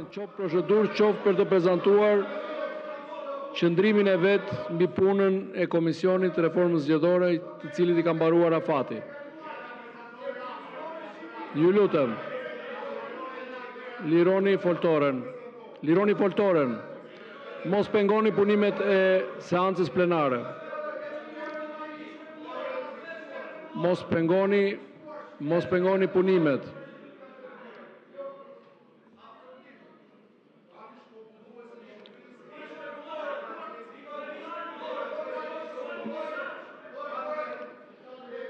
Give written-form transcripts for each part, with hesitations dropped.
qoftë procedurë, qoftë për të prezantuar qëndrimin e vet mbi punën e Komisionit të Reformës Zgjedhore, të cilit i ka mbaruar afati. Ju lutem, lironi foltoren. Lironi foltoren. Mos pengoni punimet e seancës plenare. Mos pengoni punimet.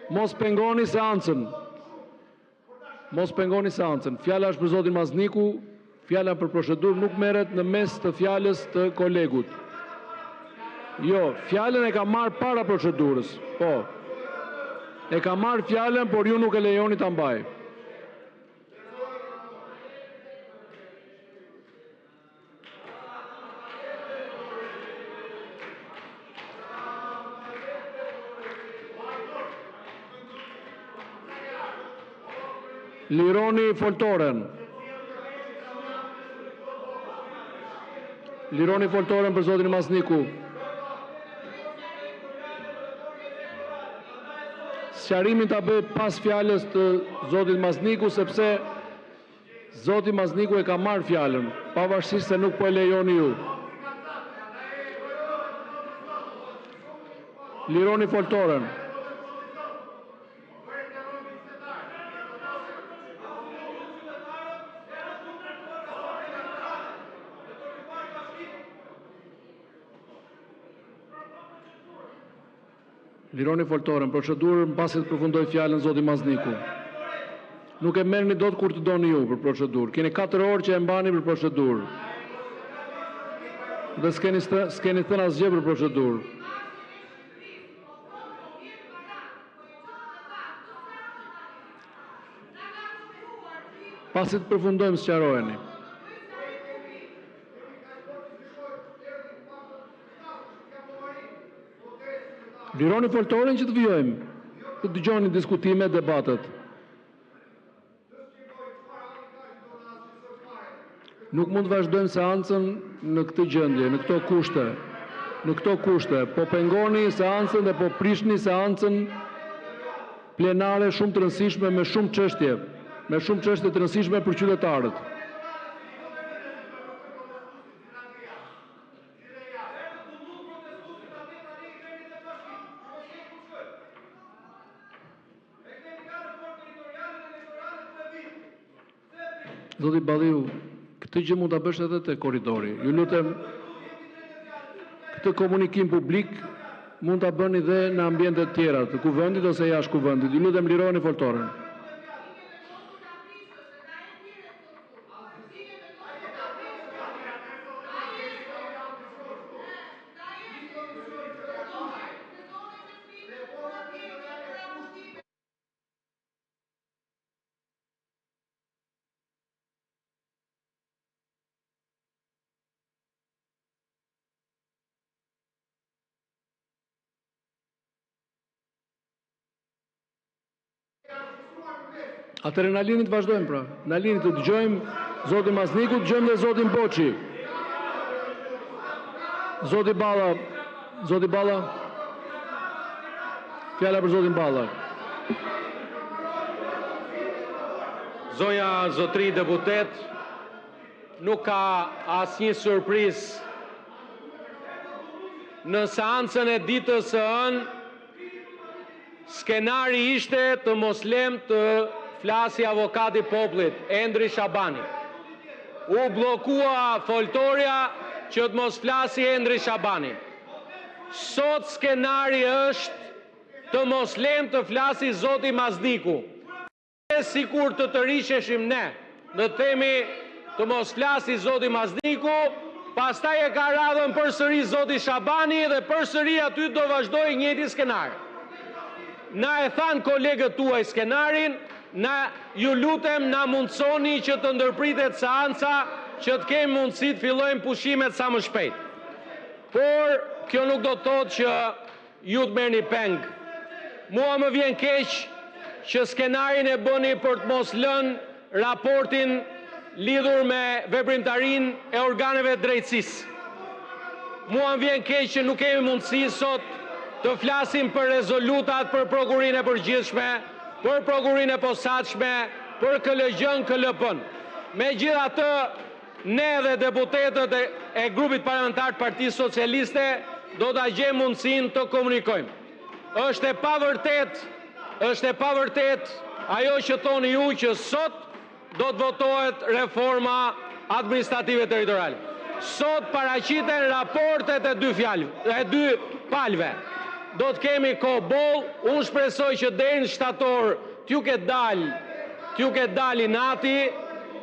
Mos pengoni seancën. Mos pengoni seancën. Fjala është për zotin Mazniku, fjala për procedurë nuk merret në mes të fjalës të kolegut. Jo, fjalën e ka marrë para procedurës. Po. E ka marrë fjalën, por ju nuk e lejoni ta mbaj. Lironi foltoren. Lironi foltoren për zotin Mazniku. Sqarimin ta bëj pas fjalës të zotit Mazniku, sepse zoti Mazniku e ka marrë fjalën, pavarësisht se nuk po e lejoni ju. Lironi foltoren. Lironi foltoren, procedurën pasi të përfundoj fjalën zoti Mazniku. Nuk e merrni dot kur të doni ju për procedurë. Keni 4 orë që e mbani për procedurë. Dhe s'keni thënë asgjë për procedurë. Pasi të përfundojmë sqaroheni. Lironi foltoren që të vijojmë, të dëgjoni diskutime, debatet. Nuk mund të vazhdojmë seancën në këtë gjendje, në këto kushte. Po pengoni seancën dhe po prishni seancën plenare shumë të rëndësishme me shumë çështje të rëndësishme për qytetarët. Zoti Balliu, këtë gjë mund ta bësh edhe te korridori. Ju lutem, këtë komunikim publik mund ta bëni dhe në ambiente të tjera, të kuvendit ose jashtë kuvendit. Ju lutem, lironi foltoren. Atëherë na lini të vazhdojmë pra. Na lini të dëgjojmë zotin Mazniku, dëgjojmë dhe zotin Boçi. Zoti Balla. Fjala për zotin Balla. Zonja zotri deputet, nuk ka asnjë surprizë. Në seancën e ditës së hënë, skenari ishte të mos lëm të flasi avokati popullit, Endri Shabani. U bllokua foltorja që të mos flasi Endri Shabani. Sot skenari është të mos lëm të flasi zoti Mazniku. Sikur të risheshim ne, në themi të mos flasi zoti Mazniku, pastaj e ka radhën përsëri zoti Shabani dhe përsëri aty do vazhdoj njëjti skenar. Na e than kolegët tuaj skenarin, na ju lutem na mundsoni që të ndërpritet seanca, që të kemi mundësi të fillojmë pushimet sa më shpejt. Por kjo nuk do të thotë që ju të merrni peng. Mua më vjen keq që skenarin e bëni për të mos lënë raportin lidhur me veprimtarin e organeve drejtësisë. Mua më vjen keq që nuk kemi mundësi sot të flasim për rezolutat për prokurinë e përgjithshme, për prokurinë e posaçme, për KLG-n, KLP-n. Megjithatë, ne dhe deputetët e grupit parlamentar të Partisë Socialiste do ta gjejmë mundësinë të komunikojmë. Është e pavërtet ajo që thoni ju që sot do të votohet reforma administrative territoriale. Sot paraqiten raportet e dy palëve. Do të kemi kohë boll, unë shpresoj që deri në shtator t'ju ketë dal inati,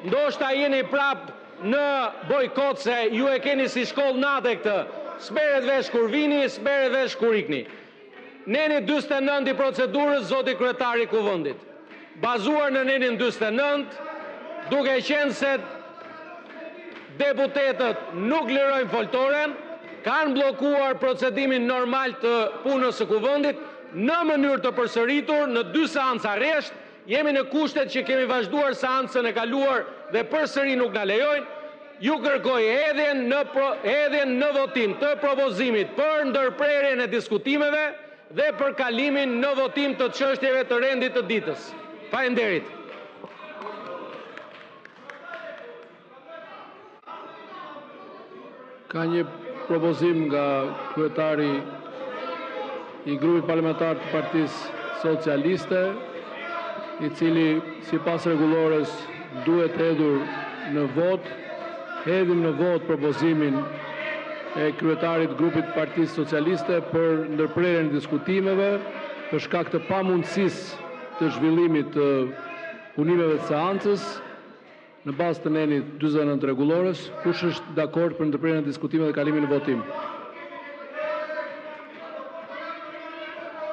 ndoshta jeni prap në bojkot se ju e keni si shkollë nate këtë. S'merret vesh kur vini, s'merret vesh kur ikni. Neni 49 i procedurës, zoti kryetari i Kuvendit. Bazuar në nenin 49, duke qenë se deputetët nuk lirojnë foltoren, kanë blokuar procedimin normal të punës së Kuvendit në mënyrë të përsëritur në 2 seanca rresht. Jemi në kushtet që kemi vazhduar seancën e kaluar dhe përsëri nuk na lejojnë. Ju kërkoj hedhjen në votim të propozimit për ndërprerjen e diskutimeve dhe për kalimin në votim të çështjeve të rendit të ditës. Faleminderit. Ka një propozim nga kryetari i grupit parlamentar të Partisë Socialiste, i cili sipas rregullores duhet hedhur në vot. Hedhim në vot propozimin e kryetarit të grupit Partisë Socialiste për ndërprerjen e diskutimeve për shkak të pamundësisë të zhvillimit të punimeve të seancës në bazë të nenit 49 rregullores. Kush është dakord për ndërprerjen e diskutimeve dhe kalimin në votim?